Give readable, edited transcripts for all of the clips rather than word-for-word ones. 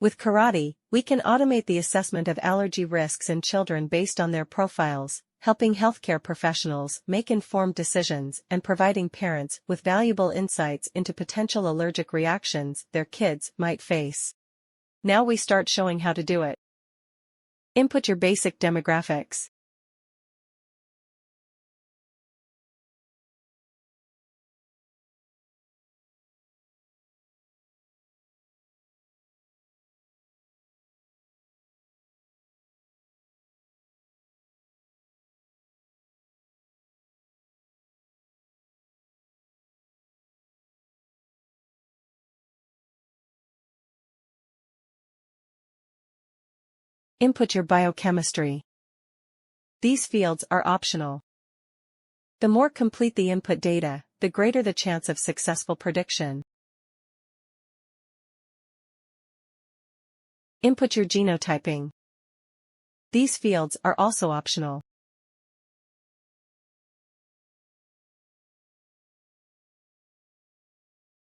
With karate, we can automate the assessment of allergy risks in children based on their profiles, helping healthcare professionals make informed decisions and providing parents with valuable insights into potential allergic reactions their kids might face. Now we start showing how to do it. Input your basic demographics. Input your biochemistry. These fields are optional. The more complete the input data, the greater the chance of successful prediction. Input your genotyping. These fields are also optional.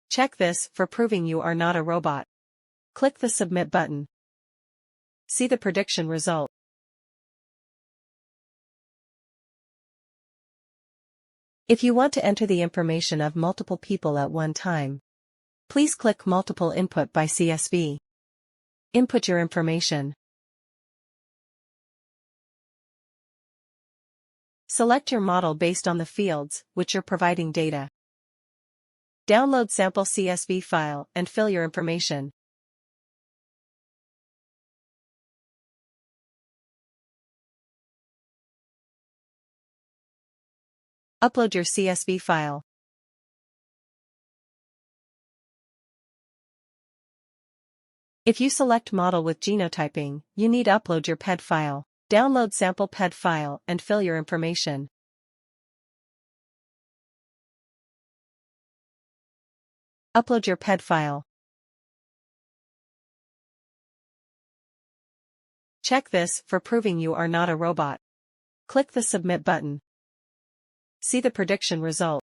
Check this for proving you are not a robot. Click the Submit button. See the prediction result. If you want to enter the information of multiple people at one time, please click Multiple Input by CSV. Input your information. Select your model based on the fields which you're providing data. Download sample CSV file and fill your information. Upload your CSV file. If you select model with genotyping, you need to upload your PED file. Download sample PED file and fill your information. Upload your PED file. Check this for proving you are not a robot. Click the Submit button. See the prediction result.